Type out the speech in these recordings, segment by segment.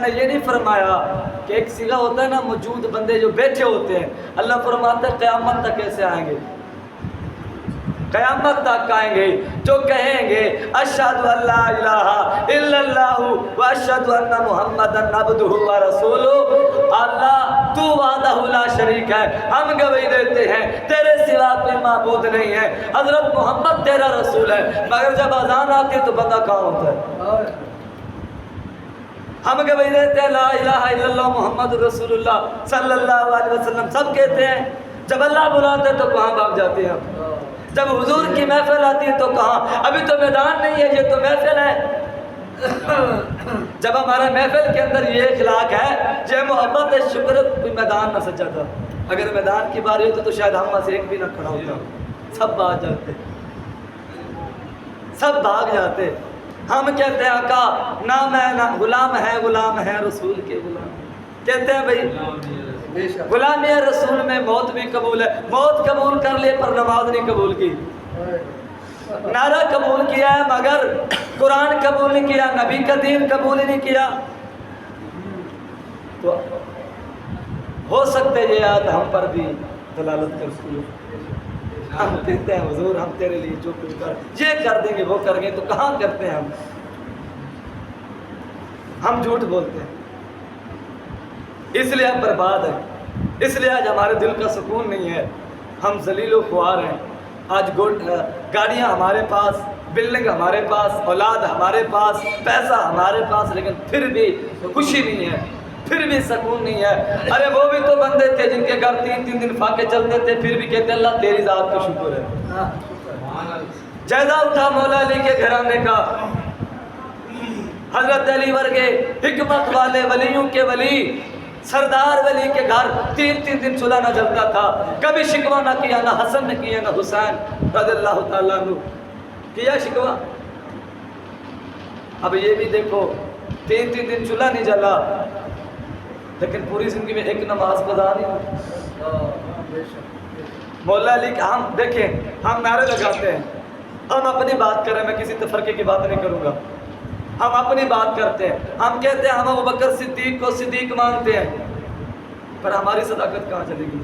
نے یہ نہیں فرمایا کہ ایک صیغہ ہوتا ہے نا موجود بندے جو بیٹھے ہوتے ہیں، اللہ فرماتا ہے قیامت تک کیسے آئیں گے؟ قیامت تک آئیں گے جو کہیں گے اشہد ان لا الہ الا اللہ و اشہد ان محمدن عبدہ و رسولہ، اللہ تو وحدہ لا شریک ہے، ہم گواہی دیتے ہیں تیرے سوا کوئی معبود نہیں ہے، حضرت محمد تیرا رسول ہے۔ مگر جب اذان آتی ہے تو بندہ کہاں ہوتا ہے؟ ہم گواہی دیتے ہیں لا الہ الا اللہ محمد رسول اللہ صلی اللہ علیہ وسلم، سب کہتے ہیں، جب اللہ بلاتے ہیں تو کہاں بھاگ جاتے ہیں ہم؟ جب حضور کی محفل آتی ہے تو کہاں؟ ابھی تو میدان نہیں ہے، یہ تو محفل ہے۔ جب ہمارا محفل کے اندر یہ اخلاق ہے، یہ محبت ہے، شکر کوئی میدان نہ سجا تھا۔ اگر میدان کی باری ہوتی تو شاید ہم میں سے ایک بھی نہ کھڑا ہوتا، سب بھاگ جاتے، سب بھاگ جاتے۔ ہم کہتے ہیں آقا نام ہے نہ غلام ہے رسول کے غلام، کہتے ہیں بھائی غلامی رسول میں موت بھی قبول ہے، موت قبول کر لیے پر نماز نہیں قبول کی، نعرہ قبول کیا ہے مگر قرآن قبول نہیں کیا، نبی کا دین قبول ہی نہیں کیا۔ تو ہو سکتے یہ یاد ہم پر بھی دلالت کرتی ہے، ہم کہتے ہیں حضور ہم تیرے لیے جو کچھ کر یہ کر دیں گے وہ کر گے، تو کہاں کرتے ہیں ہم جھوٹ بولتے ہیں، اس لیے ہم برباد ہیں، اس لیے آج ہمارے دل کا سکون نہیں ہے، ہم ذلیل و خوار ہیں۔ آج گاڑیاں ہمارے پاس، بلڈنگ ہمارے پاس، اولاد ہمارے پاس، پیسہ ہمارے پاس، لیکن پھر بھی خوشی نہیں ہے، پھر بھی سکون نہیں ہے۔ ارے وہ بھی تو بندے تھے جن کے گھر 3 دن فاقے چلتے تھے، پھر بھی کہتے اللہ تیری ذات کا شکر ہے۔ جائزہ اٹھا مولا علی کے گھرانے کا، حضرت علی ورگے حکمت والے ولیوں کے ولی، سردار ولی کے گھر 3 دن چولہا نہ جلتا تھا، کبھی شکوہ نہ کیا، نہ حسن نے کیا نہ حسین رضی اللہ تعالیٰ عنہ کیا شکوہ۔ اب یہ بھی دیکھو 3 دن چولہا نہیں جلا، لیکن پوری زندگی میں ایک نماز گزاری۔ مولا علی کا ہم دیکھیں، ہم نعرے لگاتے ہیں، ہم اپنی بات کریں، میں کسی تفرقے کی بات نہیں کروں گا، ہم اپنی بات کرتے ہیں، ہم کہتے ہیں ہم ابوبکر صدیق کو صدیق مانتے ہیں، پر ہماری صداقت کہاں چلے گی؟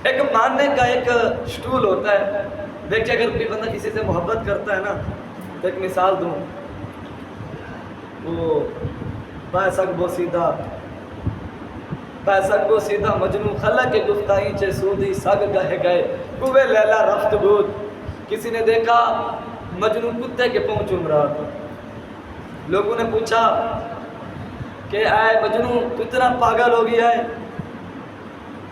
ایک ماننے کا ایک شٹول ہوتا ہے۔ دیکھیں اگر کوئی بندہ کسی سے محبت کرتا ہے نا، تو ایک مثال دوں، وہ باسک بو سیدھا مجنون خلق کے گفتائی چے سودی سگ گہے گئے کوے لیلا رفت بود۔ کسی نے دیکھا مجنون کتے کے پاؤں چوم رہا تھا، لوگوں نے پوچھا کہ اے مجنون تو اتنا پاگل ہو گیا ہے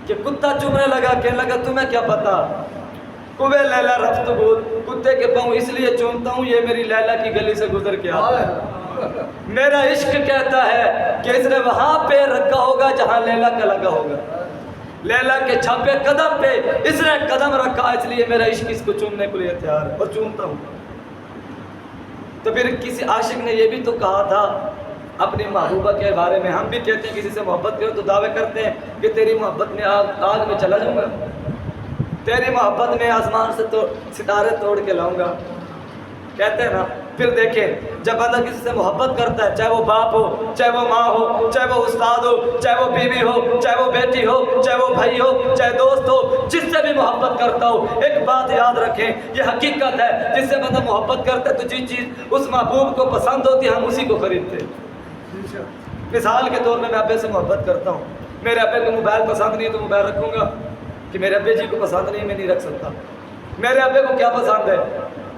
کہ کتا چومنے لگا، کہنے لگا تمہیں کیا پتا، کوے لیلا رفت بود، کتے کے پاؤں اس لیے چومتا ہوں یہ میری لیلا کی گلی سے گزر کے آتا ہے، میرا عشق کہتا ہے کہ اس نے وہاں پہ رکھا ہوگا جہاں لیلا کا لگا ہوگا، لیلا کے چھپے قدم پہ اس نے قدم رکھا، اس لیے میرا عشق اس کو چومنے کے لیے تیار ہے اور چومتا ہوں۔ تو پھر کسی عاشق نے یہ بھی تو کہا تھا اپنی محبوبہ کے بارے میں، ہم بھی کہتے ہیں کسی سے محبت کرو تو دعوے کرتے ہیں کہ تیری محبت میں آگ میں چلا جاؤں گا، تیری محبت میں آسمان سے ستارے توڑ کے لاؤں گا، کہتے ہیں نا۔ پھر دیکھیں جب بندہ کسی سے محبت کرتا ہے، چاہے وہ باپ ہو، چاہے وہ ماں ہو، چاہے وہ استاد ہو، چاہے وہ بیوی ہو، چاہے وہ بیٹی ہو، چاہے وہ بھائی ہو، چاہے دوست ہو، جس سے بھی محبت کرتا ہو، ایک بات یاد رکھیں، یہ حقیقت ہے، جس سے بندہ محبت کرتا ہے تو جس چیز اس محبوب کو پسند ہوتی ہے ہم اسی کو خریدتے ہیں۔ مثال کے طور میں ابے سے محبت کرتا ہوں، میرے ابے کو موبائل پسند نہیں ہے تو موبائل رکھوں گا، کہ میرے ابے جی کو پسند نہیں میں نہیں رکھ سکتا۔ میرے ابے کو کیا پسند ہے،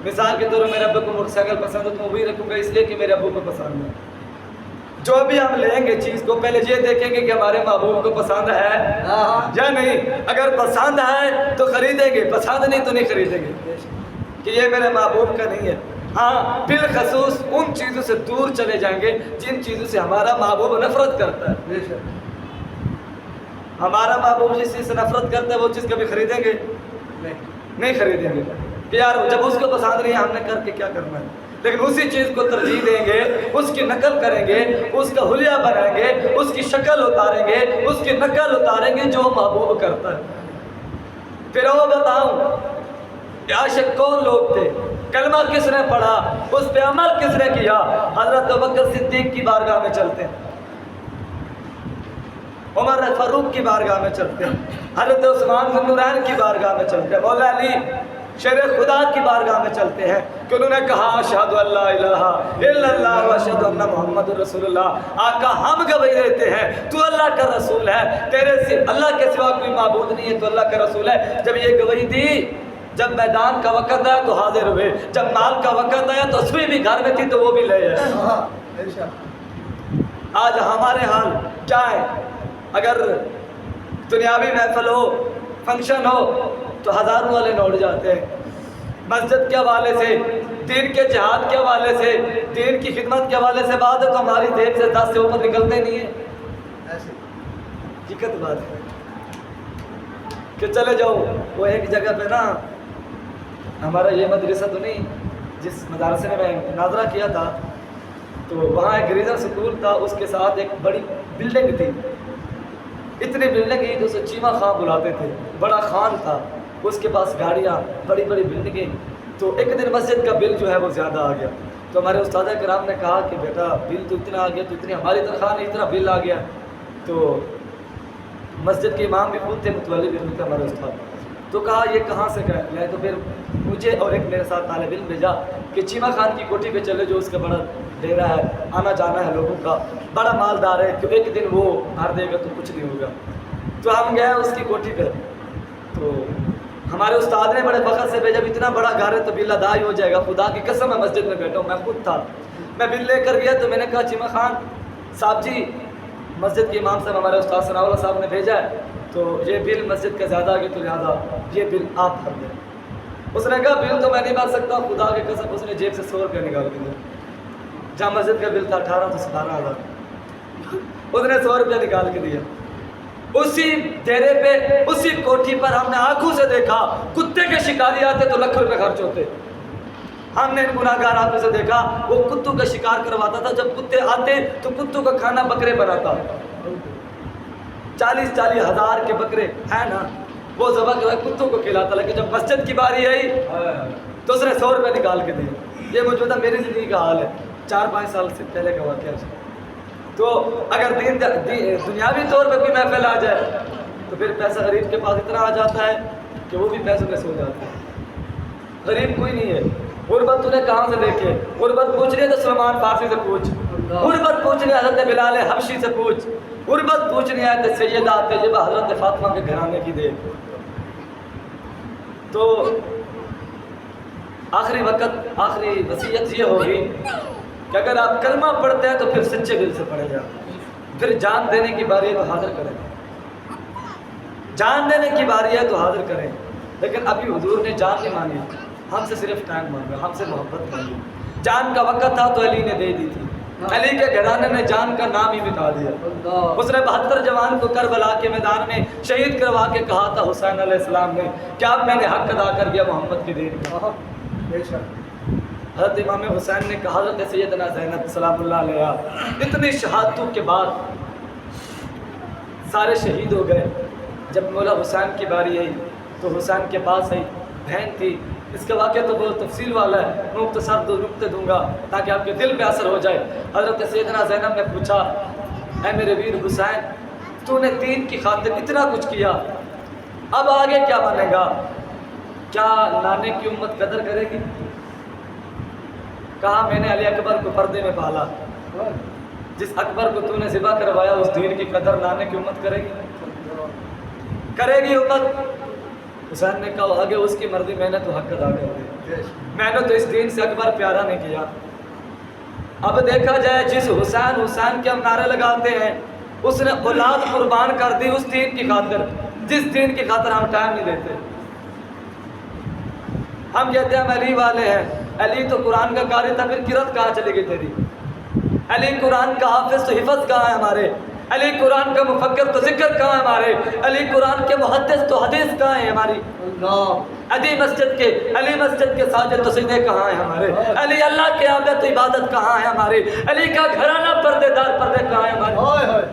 مثال کے طور پر میرے ابے کو موٹر سائیکل پسند ہے تو میں وہی رکھوں گا اس لیے کہ میرے ابو کو پسند ہے۔ جو بھی ہم لیں گے چیز کو پہلے یہ دیکھیں گے کہ ہمارے محبوب کو پسند ہے یا نہیں، اگر پسند ہے تو خریدیں گے، پسند نہیں تو نہیں خریدیں گے، کہ یہ میرے محبوب کا نہیں ہے۔ ہاں بالخصوص ان چیزوں سے دور چلے جائیں گے جن چیزوں سے ہمارا محبوب نفرت کرتا ہے۔ ہمارا محبوب جس چیز سے نفرت کرتا ہے وہ چیز کبھی خریدیں گے نہیں خریدیں گے، کہ یار جب اس کو پسند نہیں ہے ہم نے کر کے کیا کرنا ہے، لیکن اسی چیز کو ترجیح دیں گے، اس کی نقل کریں گے، اس کا حلیہ بنائیں گے، اس کی شکل اتاریں گے، اس کی نقل اتاریں گے جو محبوب کرتا ہے۔ پھر وہ بتاؤں عاشق کون لوگ تھے، کلمہ کس نے پڑھا، اس پہ عمل کس نے کیا؟ حضرت ابوبکر صدیق کی بارگاہ میں چلتے ہیں، عمر فاروق کی بارگاہ میں چلتے ہیں، حضرت عثمان بن نورین کی بارگاہ میں چلتے ہیں، مولا علی شیر خدا کی بارگاہ میں چلتے ہیں کہ انہوں نے کہا اشہد ان لا الہ الا اللہ و اشہد ان محمد رسول اللہ۔ آقا ہم گواہی دیتے ہیں تو اللہ کا رسول ہے، تیرے سے اللہ کے سوا کوئی معبود نہیں ہے، تو اللہ کا رسول ہے۔ جب یہ گواہی دی، جب میدان کا وقت آیا تو حاضر ہوئے، جب مال کا وقت آیا تو سوئی بھی گھر میں تھی تو وہ بھی لے آئے۔ آج ہمارے حال کیا ہے؟ اگر دنیاوی محفل ہو، فنکشن ہو تو ہزاروں والے لوٹ جاتے ہیں، مسجد کے حوالے سے، دین کے جہاد کے حوالے سے، دین کی خدمت کے حوالے سے بات ہے تو ہماری جیب سے 10 سے اوپر نکلتے نہیں ہیں۔ حقیقت بات ہے کہ چلے جاؤ وہ ایک جگہ پہ نا، ہمارا یہ مدرسہ تو نہیں، جس مدرسے میں ناظرہ کیا تھا تو وہاں ایک ریزن سکول تھا، اس کے ساتھ ایک بڑی بلڈنگ تھی، اتنی بلڈنگ ہی جو اسے چیمہ خان بلاتے تھے، بڑا خان تھا، اس کے پاس گاڑیاں، بڑی بڑی بلڈنگیں۔ تو ایک دن مسجد کا بل جو ہے وہ زیادہ آ گیا، تو ہمارے استاد کرام نے کہا کہ بیٹا بل تو اتنا آ گیا، تو اتنی ہماری تنخواہ نہیں، اتنا بل آ گیا۔ تو مسجد کے امام بھی خود تھے، متولی بھی تھے ہمارے استاد، تو کہا یہ کہاں سے گئے؟ تو پھر مجھے اور ایک میرے ساتھ طالب علم بھیجا کہ چیمہ خان کی کوٹھی پہ چلے، جو اس کا بڑا ڈیرا ہے، آنا جانا ہے لوگوں کا، بڑا مالدار ہے، کہ ایک دن وہ بھر دے گا تو کچھ نہیں ہوگا۔ تو ہم گئے اس کی کوٹھی پہ، تو ہمارے استاد نے بڑے فخر سے بھیجا، اتنا بڑا گھر ہے تو بل ادا ہی ہو جائے گا، خدا کی قسم میں مسجد میں بیٹھا ہوں، میں خود تھا، میں بل لے کر گیا تو میں نے کہا چیمہ خان صاحب جی، مسجد کے امام صاحب ہمارے استاد ثناء اللہ صاحب نے بھیجا ہے، تو یہ بل مسجد کا زیادہ آ گیا تو لہٰذا یہ بل آپ بھر دیں۔ اس نے کہا بل تو میں نہیں بھر سکتا، خدا کی قسم۔ اس نے جیب سے 100 روپیہ نکال کے دیا، جہاں مسجد کا بل تھا 18 تو 17,000، اس نے 100 روپیہ نکال کے دیا۔ اسی ڈیرے پہ، اسی کوٹھی پر ہم نے آنکھوں سے دیکھا کتے کے شکاری آتے تو لکھ روپے خرچ ہوتے۔ ہم نے گناہ گار آنکھوں سے دیکھا وہ کتوں کا شکار کرواتا تھا، جب کتے آتے تو کتوں کا کھانا بکرے بناتا، 40 ہزار کے بکرے ہے نا، وہ ذبح کر کتوں کو کھلاتا، لیکن جب مسجد کی باری آئی تو اس نے 100 روپے نکال کے دیے۔ یہ موجودہ میری زندگی کا حال ہے، 4-5 سال سے پہلے کا واقعہ ہے۔ تو اگر دنیاوی طور پہ کوئی محفل آ جائے تو پھر پیسہ غریب کے پاس اتنا آ جاتا ہے کہ وہ بھی پیسوں میں سو جاتا ہے۔ غریب کوئی نہیں ہے۔ غربت تو نے کہاں سے دیکھے؟ غربت پوچھ رہے تو سلمان فارسی سے پوچھ، غربت پوچھنے حضرت بلال حبشی سے پوچھ، غربت پوچھنے آئے تو سیدہ طیبہ حضرت فاطمہ کے گھرانے کی دیکھ۔ تو آخری وقت، آخری وصیت یہ ہوگی کہ اگر آپ کلمہ پڑھتے ہیں تو پھر سچے دل سے پڑھے جائیں، پھر جان دینے کی باری ہے تو حاضر کریں، جان دینے کی باری ہے تو حاضر کریں۔ لیکن ابھی حضور نے جان نہیں مانگی، ہم سے صرف ٹائم مانگا، ہم سے محبت مانگی۔ جان کا وقت تھا تو علی نے دے دی تھی، علی کے گھرانے نے جان کا نام ہی مٹا دیا۔ اس نے 72 جوان کو کربلا کے میدان میں شہید کروا کے کہا تھا حسین علیہ السلام نے کہ اب میں نے حق ادا کر دیا محمد کے دین کا۔ حضرت امام حسین نے کہا، حضرت سیدنا زینب سلام اللہ علیہ اتنی شہادتوں کے بعد سارے شہید ہو گئے، جب مولا حسین کی باری آئی تو حسین کے پاس آئی بہن تھی۔ اس کا واقعہ تو بہت تفصیل والا ہے، میں مختصر 2 نقطے دوں گا تاکہ آپ کے دل پہ اثر ہو جائے۔ حضرت سیدنا زینب نے پوچھا، اے میرے ویر حسین، تو نے دین کی خاطر اتنا کچھ کیا، اب آگے کیا بنے گا؟ کیا نانے کی امت قدر کرے گی؟ کہا، میں نے علی اکبر کو پردے میں پالا، جس اکبر کو تو نے ذبح کروایا اس دین کی قدر نانے کی امت کرے گی؟ کرے گی امت؟ حسین نے کہا، آگے اس کی مرضی، میں نے تو حق ادا کر دیا، میں نے تو اس دین سے اکبر پیارا نہیں کیا۔ اب دیکھا جائے جس حسین حسین کے ہم نعرے لگاتے ہیں، اس نے اولاد قربان کر دی اس دین کی خاطر، جس دین کی خاطر ہم ٹائم نہیں دیتے۔ ہم کہتے ہیں ہم علی والے ہیں، علی تو قرآن کا قاری تھا، پھر قرأت کہاں چلے گئی تیری؟ علی قرآن کا حافظ تو حفظ کہاں ہے ہمارے؟ علی قرآن کا مفکر تو ذکر کہاں ہے ہمارے؟ علی قرآن کے محدث تو حدیث کہاں ہے ہماری؟ علی مسجد کے ساجد تو سجدے کہاں ہیں ہمارے؟ علی اللہ کے عابد تو عبادت کہاں ہے ہماری؟ علی کا گھرانہ پردے دار پردے کہاں ہیں ہمارے؟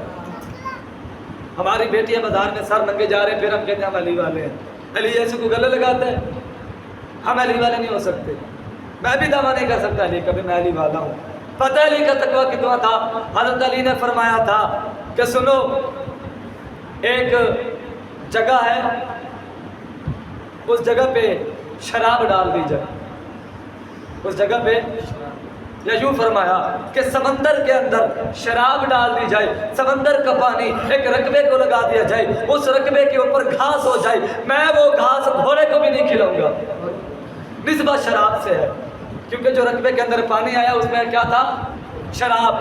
ہماری بیٹیاں بازار میں سر ننگے جا رہے ہیں، پھر ہم کہتے ہیں ہم علی والے ہیں۔ علی ایسے کو گلے لگاتے ہیں، ہم علی والے نہیں ہو سکتے۔ میں بھی دعویٰ نہیں کر سکتا علی کبھی میں علی والا ہوں. پتہ ہے علی کا تقویٰ کتنا تھا؟ حضرت علی نے فرمایا تھا کہ سنو، ایک جگہ ہے، اس جگہ پہ شراب ڈال دی جائے. اس جگہ پہ یا یوں فرمایا کہ سمندر کے اندر شراب ڈال دی جائے، سمندر کا پانی ایک رقبے کو لگا دیا جائے، اس رقبے کے اوپر گھاس ہو جائے، میں وہ گھاس گھوڑے کو بھی نہیں کھلاؤں گا. نسبت شراب سے ہے، کیونکہ جو رقبے کے اندر پانی آیا اس میں کیا تھا؟ شراب.